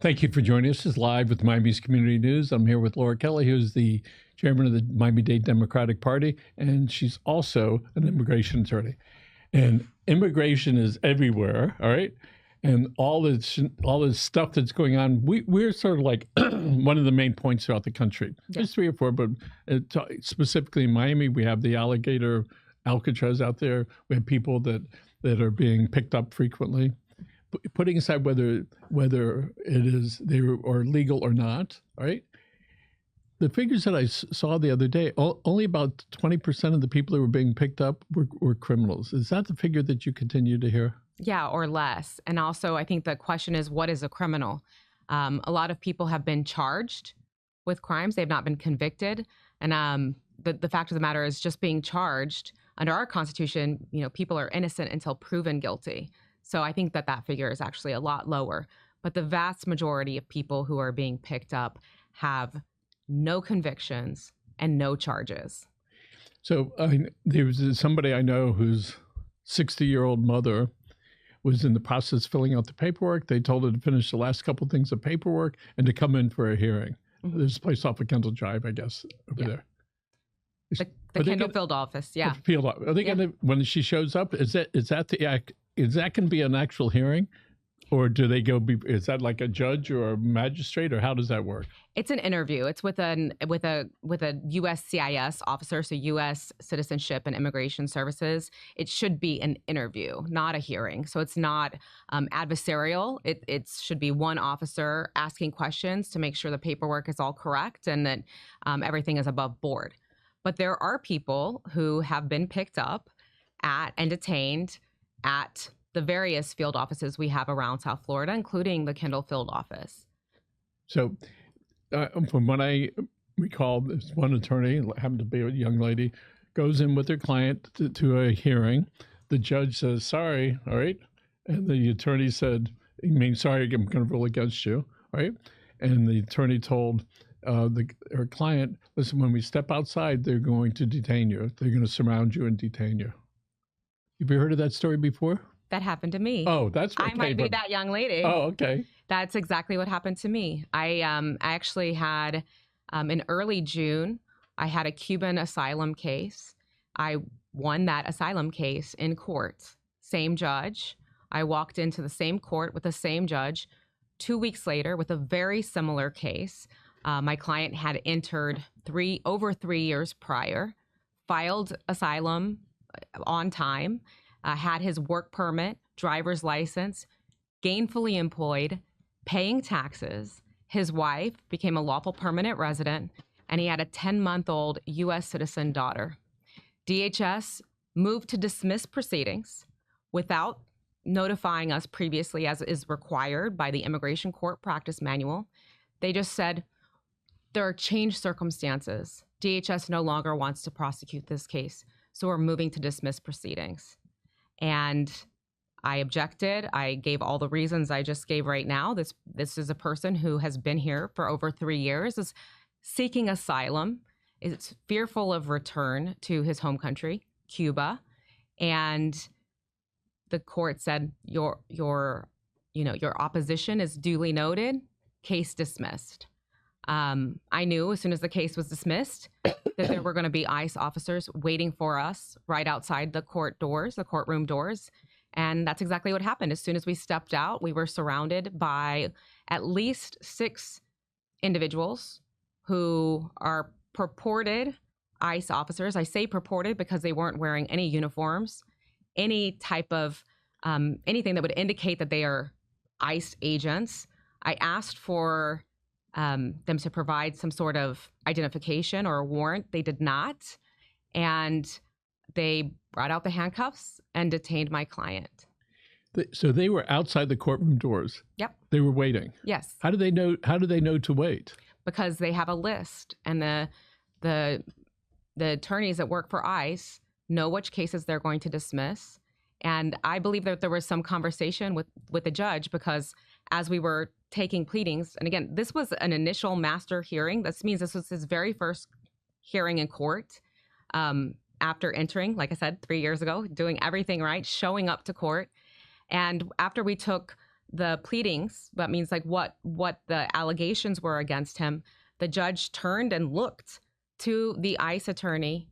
Thank you for joining us. This is Live with Miami's Community News. I'm here with Laura Kelley, who's the chairman of the Miami-Dade Democratic Party, and she's also an immigration attorney. And immigration is everywhere, all right? And all this stuff that's going on, we're sort of like one of the main points throughout the country. Yeah. There's 3 or 4, but specifically in Miami, we have the alligator Alcatraz out there. We have people that are being picked up frequently. Putting aside whether it is they are legal or not, right? The figures that I saw the other day, only about 20% of the people that were being picked up were criminals. Is that the figure that you continue to hear? Yeah, or less. And also, I think the question is, what is a criminal? A lot of people have been charged with crimes. They've not been convicted. And the fact of the matter is, just being charged under our Constitution, people are innocent until proven guilty. So I think that figure is actually a lot lower. But the vast majority of people who are being picked up have no convictions and no charges. So there was somebody I know whose 60-year-old mother was in the process of filling out the paperwork. They told her to finish the last couple things of paperwork and to come in for a hearing. Mm-hmm. There's a place off of Kendall Drive, I guess, over there. The Kendall Field office, yeah. Field office. Are they gonna, when she shows up, is that going to be an actual hearing, or do they go? Is that like a judge or a magistrate, or how does that work? It's an interview. It's with a USCIS officer, so U.S. Citizenship and Immigration Services. It should be an interview, not a hearing. So it's not adversarial. It should be one officer asking questions to make sure the paperwork is all correct and that everything is above board. But there are people who have been picked up and detained at the various field offices we have around South Florida, including the Kendall Field office. So from what I recall, this one attorney, happened to be a young lady, goes in with her client to a hearing. The judge says, sorry, all right? And the attorney said, sorry, I'm going to rule against you, all right? And the attorney told her client, listen, when we step outside, they're going to detain you. They're going to surround you and detain you. Have you heard of that story before? That happened to me. Oh, that's what I might be that young lady. Oh, okay. That's exactly what happened to me. I actually had, in early June, I had a Cuban asylum case. I won that asylum case in court. Same judge. I walked into the same court with the same judge 2 weeks later with a very similar case. My client had entered over 3 years prior, filed asylum on time, had his work permit, driver's license, gainfully employed, paying taxes. His wife became a lawful permanent resident, and he had a 10-month-old U.S. citizen daughter. DHS moved to dismiss proceedings without notifying us previously, as is required by the Immigration Court Practice Manual. They just said, there are changed circumstances. DHS no longer wants to prosecute this case, so we're moving to dismiss proceedings. And I objected. I gave all the reasons I just gave right now. This is a person who has been here for over 3 years, is seeking asylum, is fearful of return to his home country, Cuba. And the court said, your opposition is duly noted, case dismissed. I knew as soon as the case was dismissed that there were going to be ICE officers waiting for us right outside the courtroom doors. And that's exactly what happened. As soon as we stepped out, we were surrounded by at least 6 individuals who are purported ICE officers. I say purported because they weren't wearing any uniforms, any type of anything that would indicate that they are ICE agents. I asked for them to provide some sort of identification or a warrant. They did not. And they brought out the handcuffs and detained my client. So they were outside the courtroom doors. Yep. They were waiting. Yes. How do they know to wait? Because they have a list, and the attorneys that work for ICE know which cases they're going to dismiss. And I believe that there was some conversation with the judge, because as we were taking pleadings, and again, this was an initial master hearing. This means this was his very first hearing in court after entering, like I said, 3 years ago, doing everything right, showing up to court. And after we took the pleadings, that means like what the allegations were against him, the judge turned and looked to the ICE attorney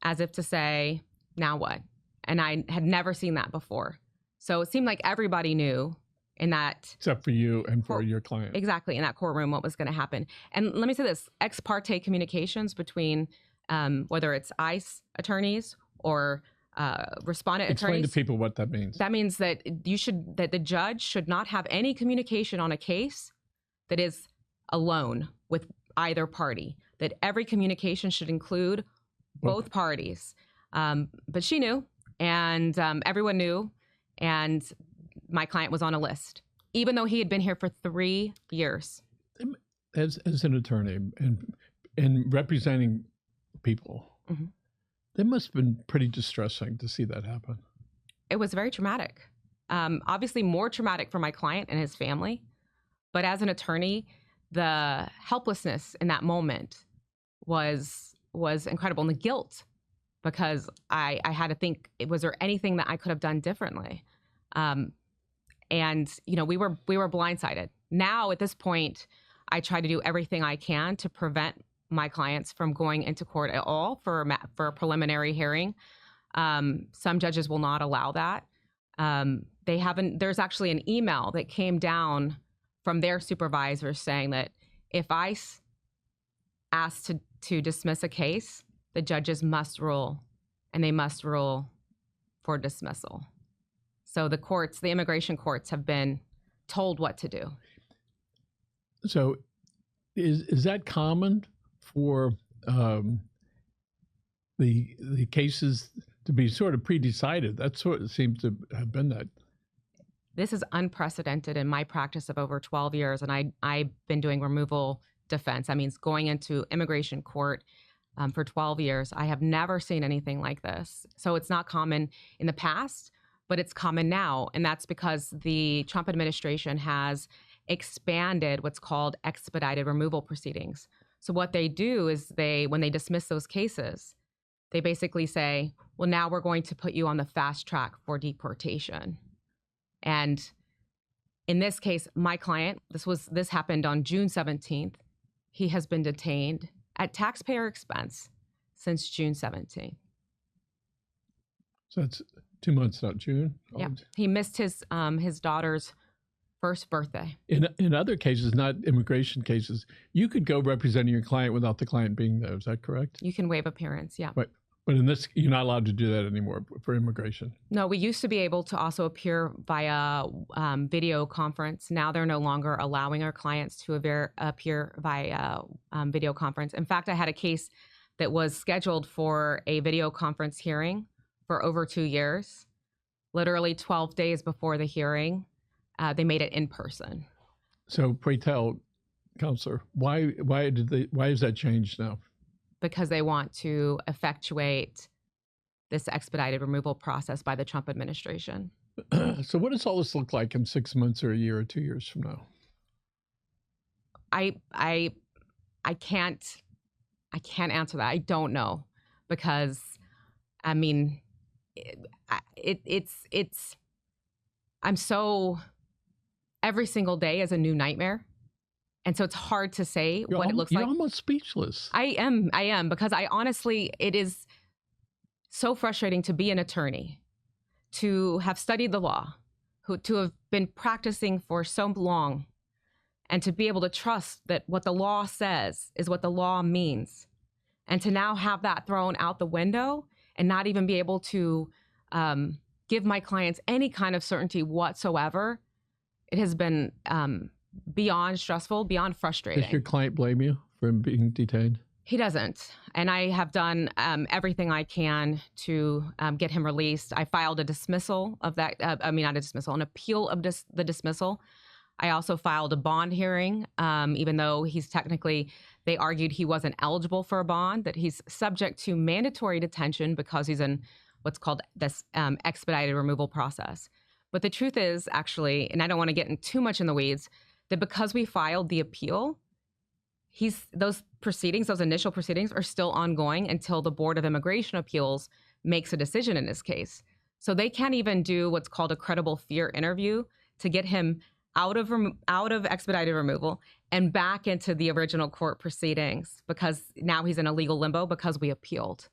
as if to say, now what? And I had never seen that before. So it seemed like everybody knew in that. Except for you and for your client. Exactly, in that courtroom, what was going to happen. And let me say this, ex parte communications between whether it's ICE attorneys or respondent Explain attorneys. to people what that means. That means that that the judge should not have any communication on a case that is alone with either party, that every communication should include both parties. But she knew, and everyone knew, and my client was on a list, even though he had been here for 3 years. As an attorney and representing people, that must have been pretty distressing to see that happen. It was very traumatic. Obviously more traumatic for my client and his family. But as an attorney, the helplessness in that moment was incredible. And the guilt, because I had to think, was there anything that I could have done differently? And, you know, we were blindsided. Now, at this point, I try to do everything I can to prevent my clients from going into court at all for a preliminary hearing. Some judges will not allow that. There's actually an email that came down from their supervisors saying that if ICE asked to dismiss a case, the judges must rule, and they must rule for dismissal. So the immigration courts have been told what to do. So is that common for the cases to be sort of pre-decided? That sort of seems to have been that. This is unprecedented in my practice of over 12 years, and I've been doing removal defense. That means going into immigration court for 12 years. I have never seen anything like this. So it's not common in the past, but it's common now. And that's because the Trump administration has expanded what's called expedited removal proceedings. So what they do is when they dismiss those cases, they basically say, well, now we're going to put you on the fast track for deportation. And in this case, my client, this happened on June 17th. He has been detained at taxpayer expense since June 17th. So that's 2 months, not June? Yeah, he missed his daughter's first birthday. In other cases, not immigration cases, you could go representing your client without the client being there. Is that correct? You can waive appearance, yeah. Right. But in this, you're not allowed to do that anymore for immigration. No, we used to be able to also appear via video conference. Now they're no longer allowing our clients to appear via video conference. In fact, I had a case that was scheduled for a video conference hearing for over 2 years. Literally 12 days before the hearing, they made it in person. So pray tell, Counselor, why is that changed now? Because they want to effectuate this expedited removal process by the Trump administration. So what does all this look like in 6 months or a year or 2 years from now? I can't answer that. I don't know, because I mean, every single day is a new nightmare. And so it's hard to say what it looks like. You're almost speechless. I am, because it is so frustrating to be an attorney, to have studied the law, to have been practicing for so long, and to be able to trust that what the law says is what the law means. And to now have that thrown out the window and not even be able to give my clients any kind of certainty whatsoever, it has been beyond stressful, beyond frustrating. Does your client blame you for being detained? He doesn't. And I have done everything I can to get him released. I filed a dismissal of that. Not a dismissal, an appeal of the dismissal. I also filed a bond hearing, even though they argued he wasn't eligible for a bond, that he's subject to mandatory detention because he's in what's called this expedited removal process. But the truth is, actually, and I don't want to get too much in the weeds, that because we filed the appeal, those initial proceedings are still ongoing until the Board of Immigration Appeals makes a decision in this case. So they can't even do what's called a credible fear interview to get him out of expedited removal and back into the original court proceedings because now he's in a legal limbo because we appealed.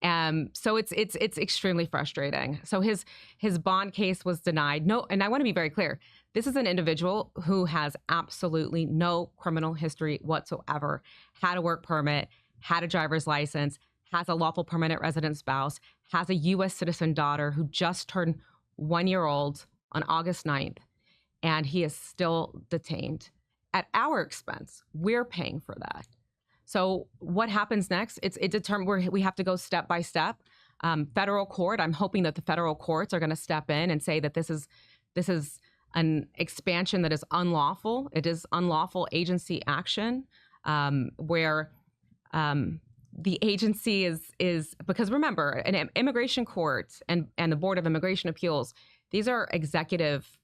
So it's extremely frustrating. So his bond case was denied. No, and I want to be very clear. This is an individual who has absolutely no criminal history whatsoever, had a work permit, had a driver's license, has a lawful permanent resident spouse, has a U.S. citizen daughter who just turned 1 year old on August 9th, and he is still detained at our expense. We're paying for that. So what happens next? It determined where we have to go step by step. Federal court. I'm hoping that the federal courts are going to step in and say that this is an expansion that is unlawful. It is unlawful agency action, where the agency is because remember, an immigration court and the Board of Immigration Appeals, these are executive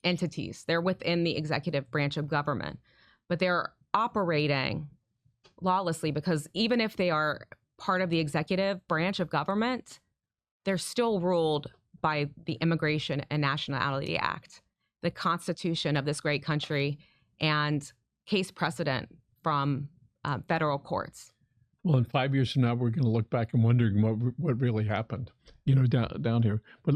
entities. They're within the executive branch of government, but they're operating lawlessly because even if they are part of the executive branch of government, they're still ruled by the Immigration and Nationality Act, the Constitution of this great country, and case precedent from federal courts. Well, in 5 years from now, we're going to look back and wondering what really happened, down here. But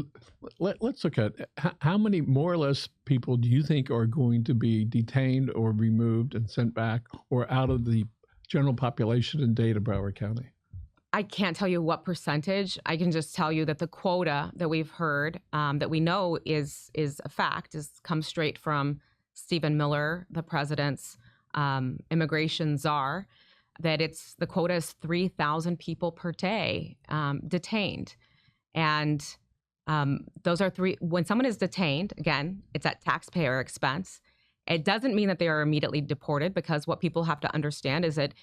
let's look at how many more or less people do you think are going to be detained or removed and sent back or out of the general population in Dade of Broward County? I can't tell you what percentage. I can just tell you that the quota that we've heard, that we know is a fact, comes straight from Stephen Miller, the president's immigration czar, that the quota is 3,000 people per day detained. And those are when someone is detained, again, it's at taxpayer expense. It doesn't mean that they are immediately deported, because what people have to understand is that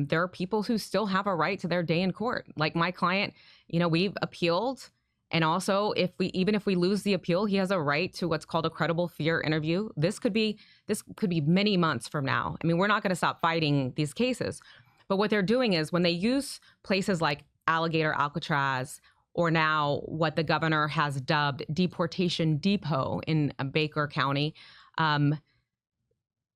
there are people who still have a right to their day in court. Like my client, we've appealed. And also, even if we lose the appeal, he has a right to what's called a credible fear interview. This could be many months from now. I mean, we're not going to stop fighting these cases. But what they're doing is when they use places like Alligator Alcatraz, or now what the governor has dubbed Deportation Depot in Baker County,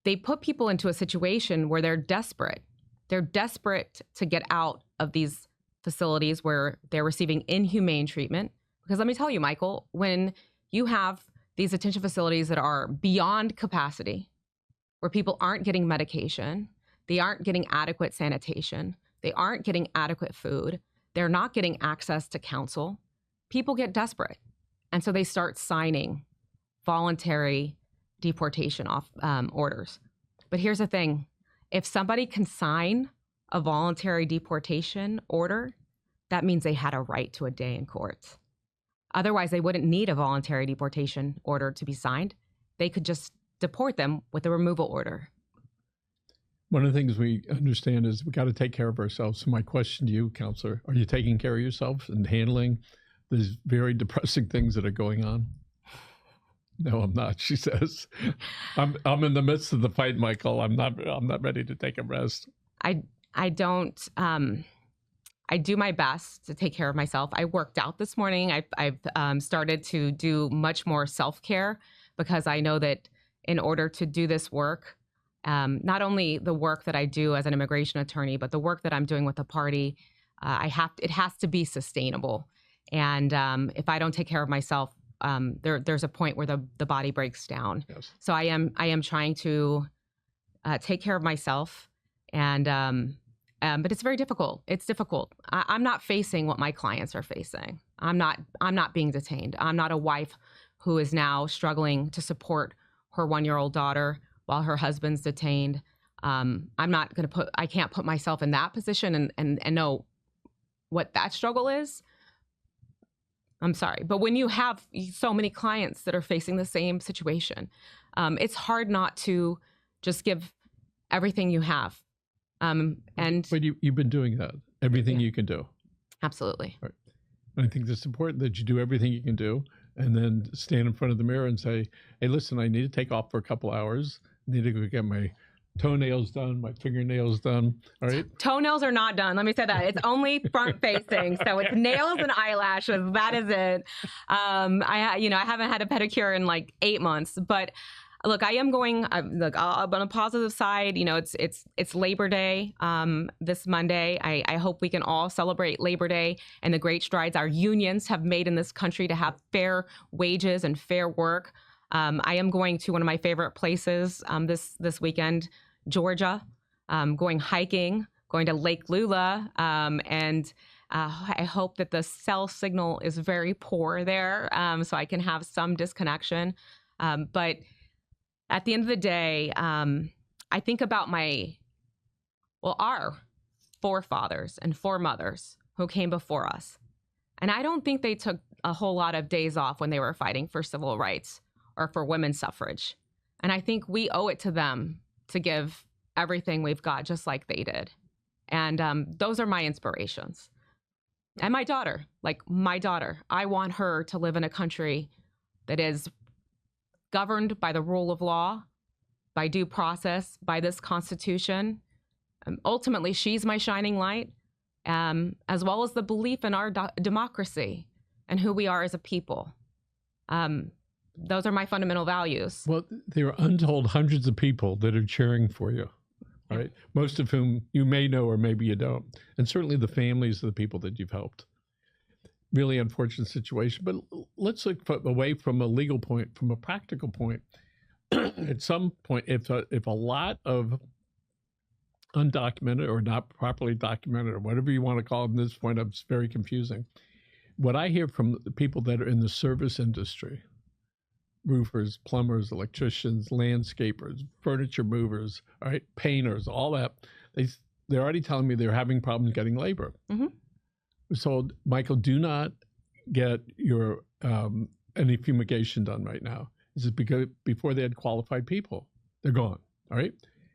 they put people into a situation where they're desperate. They're desperate to get out of these facilities where they're receiving inhumane treatment. Because let me tell you, Michael, when you have these detention facilities that are beyond capacity, where people aren't getting medication, they aren't getting adequate sanitation, they aren't getting adequate food, they're not getting access to counsel, people get desperate. And so they start signing voluntary deportation orders. But here's the thing. If somebody can sign a voluntary deportation order, that means they had a right to a day in court. Otherwise, they wouldn't need a voluntary deportation order to be signed. They could just deport them with a removal order. One of the things we understand is we got to take care of ourselves. So my question to you, Counselor, are you taking care of yourself and handling these very depressing things that are going on? No, I'm not, she says. I'm in the midst of the fight, Michael. I'm not ready to take a rest. I don't. I do my best to take care of myself. I worked out this morning. I've started to do much more self-care, because I know that in order to do this work, not only the work that I do as an immigration attorney, but the work that I'm doing with the party, it has to be sustainable. And if I don't take care of myself, there's a point where the body breaks down. Yes. So I am trying to take care of myself, and but it's very difficult. It's difficult. I'm not facing what my clients are facing. I'm not being detained. I'm not a wife who is now struggling to support her 1-year-old daughter while her husband's detained. I can't put myself in that position and know what that struggle is. I'm sorry. But when you have so many clients that are facing the same situation, it's hard not to just give everything you have. But you've been doing that, everything you can do. Absolutely. Right. And I think it's important that you do everything you can do, and then stand in front of the mirror and say, hey, listen, I need to take off for a couple hours. I need to go get my toenails done, my fingernails done. All right. Toenails are not done. Let me say that. It's only front facing. So it's nails and eyelashes. That is it. I haven't had a pedicure in like 8 months, but look, I am going, look, on a positive side, it's Labor Day this Monday. I hope we can all celebrate Labor Day and the great strides our unions have made in this country to have fair wages and fair work. I am going to one of my favorite places this weekend, Georgia, going hiking, going to Lake Lula, and I hope that the cell signal is very poor there, so I can have some disconnection. But at the end of the day, I think about our forefathers and foremothers who came before us. And I don't think they took a whole lot of days off when they were fighting for civil rights or for women's suffrage. And I think we owe it to them to give everything we've got, just like they did. And those are my inspirations. And my daughter, I want her to live in a country that is governed by the rule of law, by due process, by this Constitution. Ultimately, she's my shining light, as well as the belief in our democracy and who we are as a people. Those are my fundamental values. Well, there are untold hundreds of people that are cheering for you, right? Most of whom you may know or maybe you don't. And certainly the families of the people that you've helped. Really unfortunate situation. But let's look away from a legal point, from a practical point. At some point, if a lot of undocumented or not properly documented or whatever you want to call it, at this point, it's very confusing. What I hear from the people that are in the service industry, roofers, plumbers, electricians, landscapers, furniture movers, all right, painters, all that, they're already telling me they're having problems getting labor. Mm-hmm. So, Michael, do not get your any fumigation done right now. This is because before they had qualified people, they're gone. All right.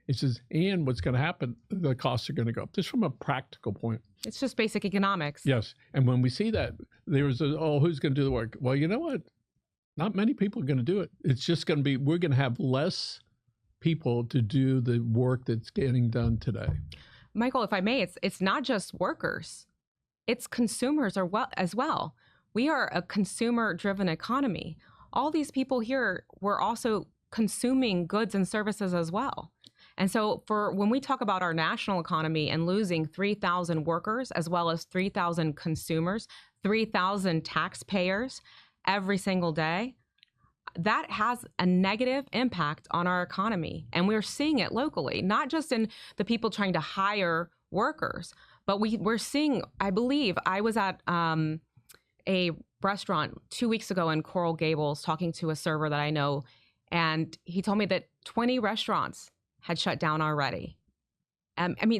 It says, and what's going to happen? The costs are going to go up. Just from a practical point. It's just basic economics. Yes. And when we see that, there's who's going to do the work? Well, you know what? Not many people are going to do it. It's just going to be, we're going to have less people to do the work that's getting done today. Michael, if I may, it's not just workers. It's consumers as well. We are a consumer-driven economy. All these people here were also consuming goods and services as well. And so when we talk about our national economy and losing 3,000 workers as well as 3,000 consumers, 3,000 taxpayers every single day, that has a negative impact on our economy. And we're seeing it locally, not just in the people trying to hire workers, but we're seeing, I believe, I was at a restaurant 2 weeks ago in Coral Gables talking to a server that I know, and he told me that 20 restaurants had shut down already.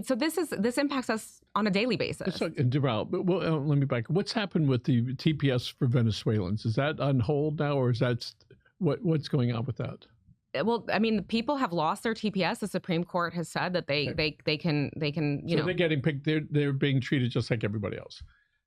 So this impacts us on a daily basis. Deral, but let me back. What's happened with the TPS for Venezuelans? Is that on hold now, or is that what's going on with that? Well, the people have lost their TPS. The Supreme Court has said that they can. So they're getting picked. They're being treated just like everybody else.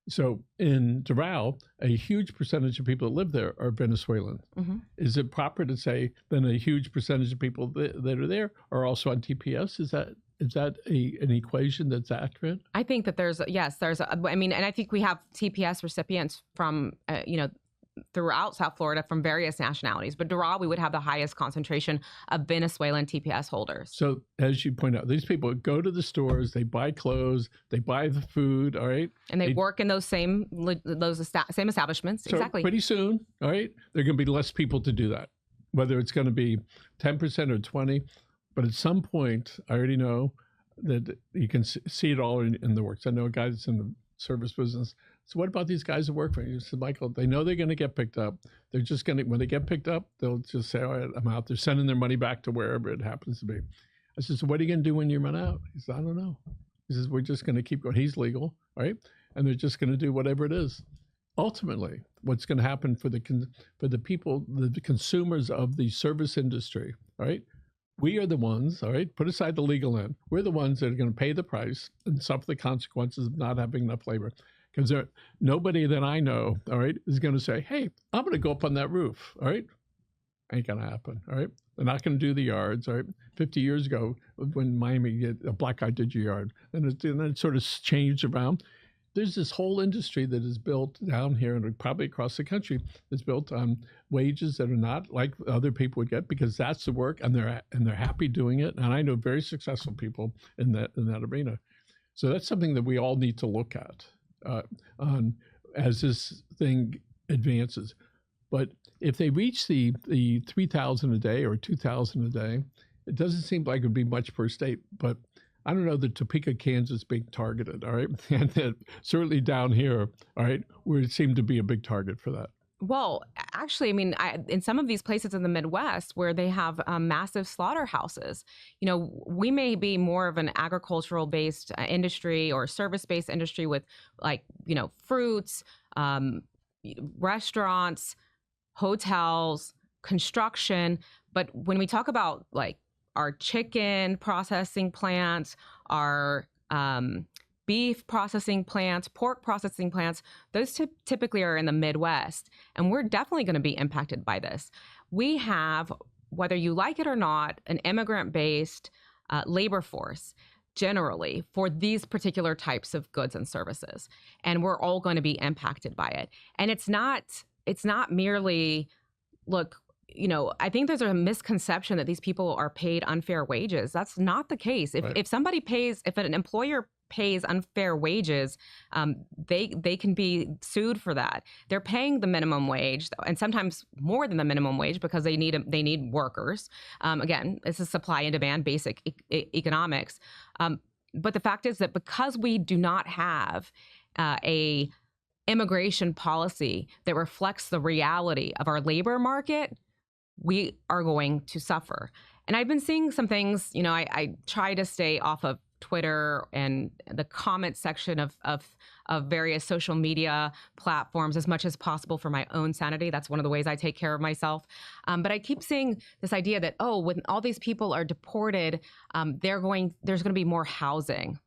So in Doral, a huge percentage of people that live there are Venezuelan. Mm-hmm. Is it proper to say then a huge percentage of people that are there are also on TPS? Is that an equation that's accurate? I think that and I think we have TPS recipients from, throughout South Florida from various nationalities. But Doral, we would have the highest concentration of Venezuelan TPS holders. So as you point out, these people go to the stores, they buy clothes, they buy the food, all right? And they work in those same establishments. So exactly. Pretty soon, all right, there are going to be less people to do that, whether it's going to be 10% or 20%. But at some point, I already know that you can see it all in the works. I know a guy that's in the service business. So what about these guys that work for you? He said, Michael, they know they're going to get picked up. They're just going to, when they get picked up, they'll just say, all right, I'm out. They're sending their money back to wherever it happens to be. I said, so what are you going to do when you run out? He said, I don't know. He says, we're just going to keep going. He's legal, right? And they're just going to do whatever it is. Ultimately, what's going to happen for the people, the consumers of the service industry, right? We are the ones, all right, put aside the legal end. We're the ones that are going to pay the price and suffer the consequences of not having enough labor. Because nobody that I know, all right, is going to say, hey, I'm going to go up on that roof, all right? Ain't going to happen, all right? They're not going to do the yards. Right? 50 years ago, when Miami, a black guy did your yard, and then it sort of changed around. There's this whole industry that is built down here and probably across the country that's built on wages that are not like other people would get, because that's the work, and they're happy doing it. And I know very successful people in that arena. So that's something that we all need to look at on as this thing advances. But if they reach the 3,000 a day or 2,000 a day, it doesn't seem like it would be much per state. But I don't know that Topeka, Kansas being targeted, all right? And that certainly down here, all right, where it seemed to be a big target for that. Well, actually, I mean, in some of these places in the Midwest where they have massive slaughterhouses, we may be more of an agricultural-based industry or service-based industry with, like, fruits, restaurants, hotels, construction. But when we talk about, like, our chicken processing plants, our beef processing plants, pork processing plants, those typically are in the Midwest. And we're definitely going to be impacted by this. We have, whether you like it or not, an immigrant-based labor force generally for these particular types of goods and services. And we're all going to be impacted by it. And it's not merely, look, I think there's a misconception that these people are paid unfair wages. That's not the case. If an employer pays unfair wages, they can be sued for that. They're paying the minimum wage, and sometimes more than the minimum wage, because they need workers. Again, this is supply and demand, basic economics. But the fact is that because we do not have a immigration policy that reflects the reality of our labor market, we are going to suffer. And I've been seeing some things, I try to stay off of Twitter and the comment section of various social media platforms as much as possible for my own sanity. That's one of the ways I take care of myself. But I keep seeing this idea that, when all these people are deported, there's going to be more housing.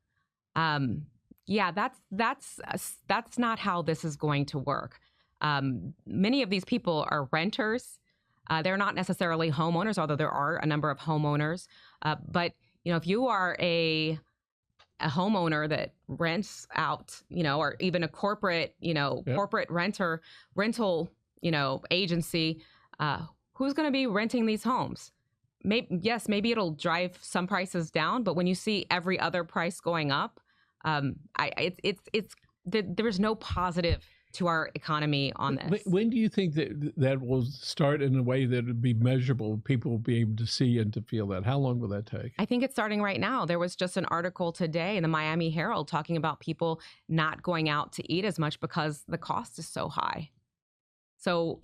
Yeah, that's not how this is going to work. Many of these people are renters. They're not necessarily homeowners, although there are a number of homeowners. But if you are a homeowner that rents out, or even a corporate, corporate rental, agency, who's going to be renting these homes? Maybe it'll drive some prices down, but when you see every other price going up, there's no positive to our economy on this. When do you think that will start in a way that would be measurable, people will be able to see and to feel that? How long will that take? I think it's starting right now. There was just an article today in the Miami Herald talking about people not going out to eat as much because the cost is so high. So,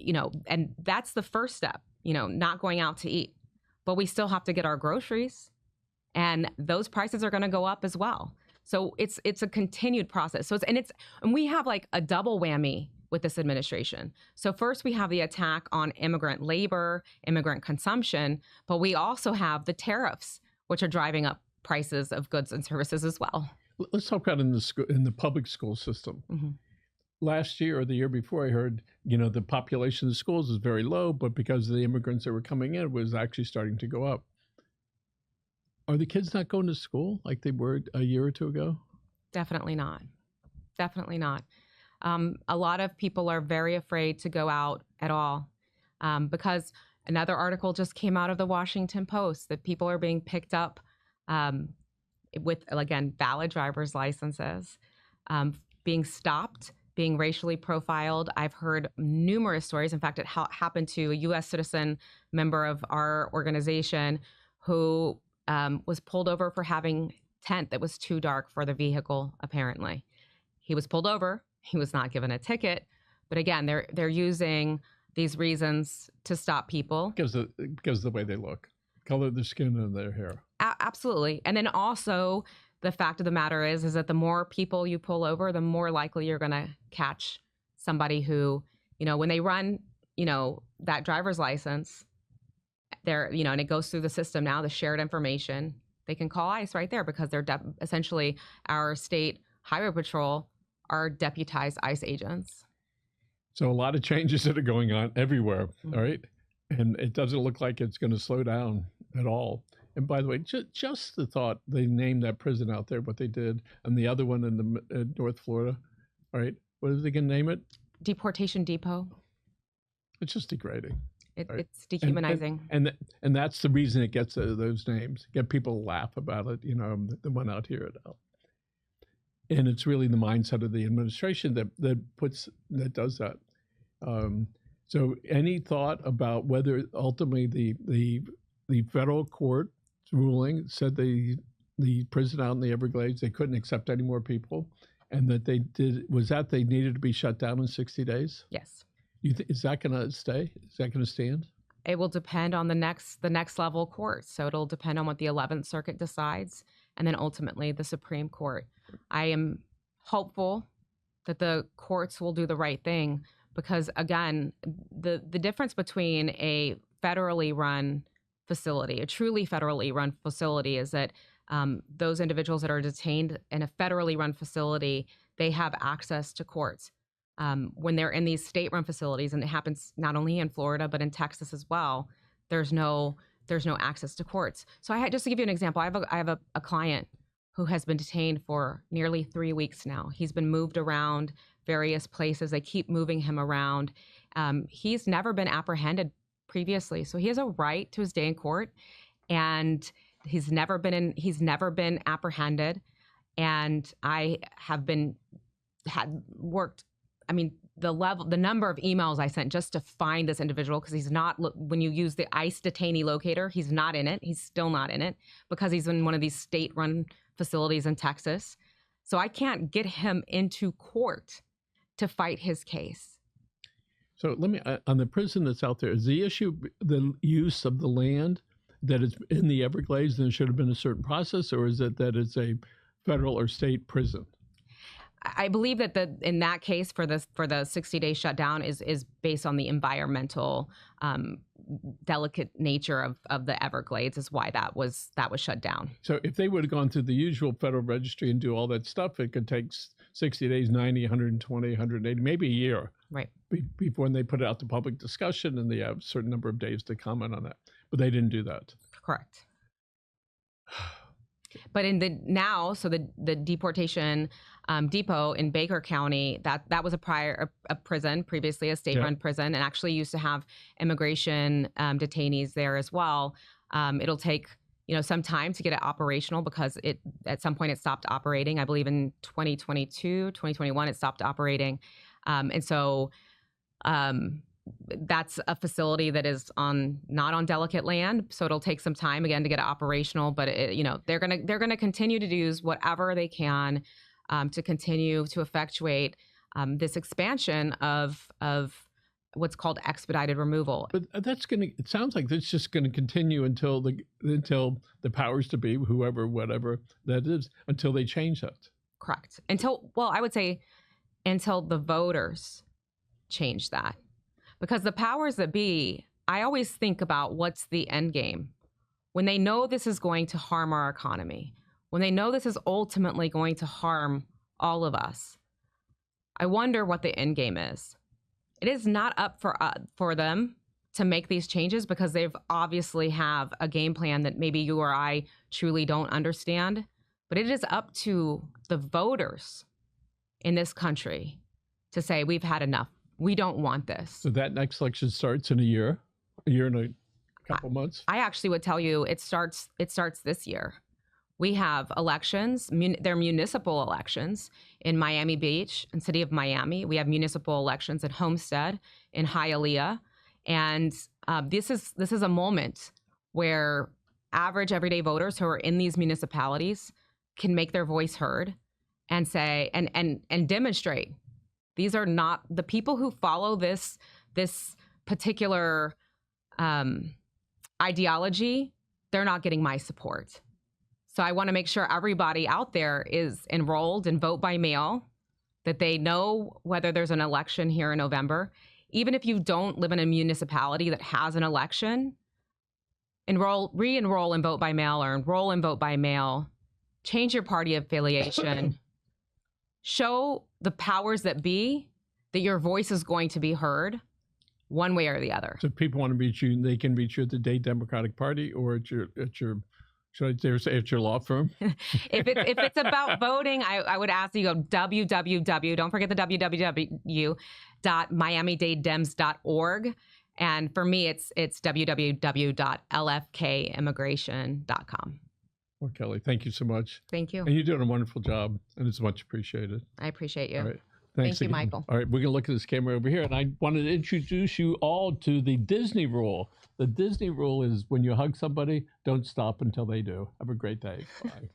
and that's the first step, not going out to eat. But we still have to get our groceries, and those prices are going to go up as well. So it's a continued process. And we have like a double whammy with this administration. So first we have the attack on immigrant labor, immigrant consumption, but we also have the tariffs, which are driving up prices of goods and services as well. Let's talk about in the public school system. Mm-hmm. Last year or the year before, I heard, the population of the schools is very low, but because of the immigrants that were coming in, it was actually starting to go up. Are the kids not going to school like they were a year or two ago? Definitely not. Definitely not. A lot of people are very afraid to go out at all because another article just came out of the Washington Post that people are being picked up with, again, valid driver's licenses, being stopped, being racially profiled. I've heard numerous stories. In fact, it happened to a U.S. citizen member of our organization who was pulled over for having tent that was too dark for the vehicle, apparently. He was pulled over. He was not given a ticket. But again, they're using these reasons to stop people. Because of the way they look, color of their skin and their hair. Absolutely. And then also the fact of the matter is that the more people you pull over, the more likely you're going to catch somebody who, when they run, that driver's license, and it goes through the system now, the shared information, they can call ICE right there because they're essentially our state highway patrol are deputized ICE agents. So a lot of changes that are going on everywhere. Mm-hmm. All right. and it doesn't look like it's going to slow down at all. And by the way, just the thought they named that prison out there, what they did, and the other one in the North Florida, all right? What are they going to name it? Deportation Depot. It's just degrading. Right? It's dehumanizing. And that's the reason it gets those names. Get people to laugh about it, you know, the one out here. And it's really the mindset of the administration that does that. So any thought about whether ultimately the federal court ruling said the prison out in the Everglades, they couldn't accept any more people, and that they needed to be shut down in 60 days? Yes. Is that going to stay? Is that going to stand? It will depend on the next level court. So it'll depend on what the 11th Circuit decides, and then ultimately the Supreme Court. I am hopeful that the courts will do the right thing, because again, the difference between a federally run facility, a truly federally run facility, is that those individuals that are detained in a federally run facility, they have access to courts. When they're in these state-run facilities, and it happens not only in Florida but in Texas as well, there's no access to courts. So just to give you an example, I have a client who has been detained for nearly 3 weeks now. He's been moved around various places. They keep moving him around. He's never been apprehended previously, so he has a right to his day in court, and he's never been apprehended. And I have worked. I mean, the number of emails I sent just to find this individual, because he's not, when you use the ICE detainee locator, he's not in it. He's still not in it because he's in one of these state-run facilities in Texas. So I can't get him into court to fight his case. So let me, on the prison that's out there, is the issue the use of the land, that it's in the Everglades and there should have been a certain process, or is it that it's a federal or state prison? I believe that in that case for the 60-day shutdown is based on the environmental delicate nature of the Everglades, is why that was shut down. So if they would have gone through the usual federal registry and do all that stuff, it could take 60 days, 90, 120, 180, maybe a year. Right. Before they put it out to public discussion, and they have a certain number of days to comment on that. But they didn't do that. Correct. But the deportation depot in Baker County, that was a prison, previously a state-run prison, and actually used to have immigration detainees there as well. It'll take some time to get it operational, because at some point it stopped operating. I believe in 2022, 2021 it stopped operating, and so that's a facility that is not on delicate land, so it'll take some time again to get it operational. But they're gonna continue to use whatever they can to continue to effectuate this expansion of what's called expedited removal. But it sounds like that's just gonna continue until the powers to be, whoever, whatever that is, until they change that. Correct. I would say until the voters change that. Because the powers that be, I always think about what's the end game. When they know this is going to harm our economy, when they know this is ultimately going to harm all of us, I wonder what the end game is. It is not up for them to make these changes, because they've obviously have a game plan that maybe you or I truly don't understand. But it is up to the voters in this country to say, we've had enough. We don't want this. So that next election starts in a year and a couple months? I actually would tell you it starts this year. We have elections. They're municipal elections in Miami Beach and city of Miami. We have municipal elections in Homestead, in Hialeah. And this is a moment where average everyday voters who are in these municipalities can make their voice heard and say, and demonstrate. These are not the people who follow this particular ideology. They're not getting my support. So I want to make sure everybody out there is enrolled and vote by mail, that they know whether there's an election here in November. Even if you don't live in a municipality that has an election, re-enroll and vote by mail, or enroll and vote by mail. Change your party affiliation. Show the powers that be that your voice is going to be heard, one way or the other. So if people want to reach you, they can reach you at the Dade Democratic Party or at your should I dare say at your law firm? If it's about voting, I would ask you go www. Don't forget the www.miamidadedems.org. And for me, it's www.lfkimmigration.com. Laura Kelley, thank you so much. Thank you. And you're doing a wonderful job, and it's much appreciated. I appreciate you. All right. Thanks Thank you, again. Michael. All right, we're going to look at this camera over here, and I wanted to introduce you all to the Disney rule. The Disney rule is when you hug somebody, don't stop until they do. Have a great day. Bye.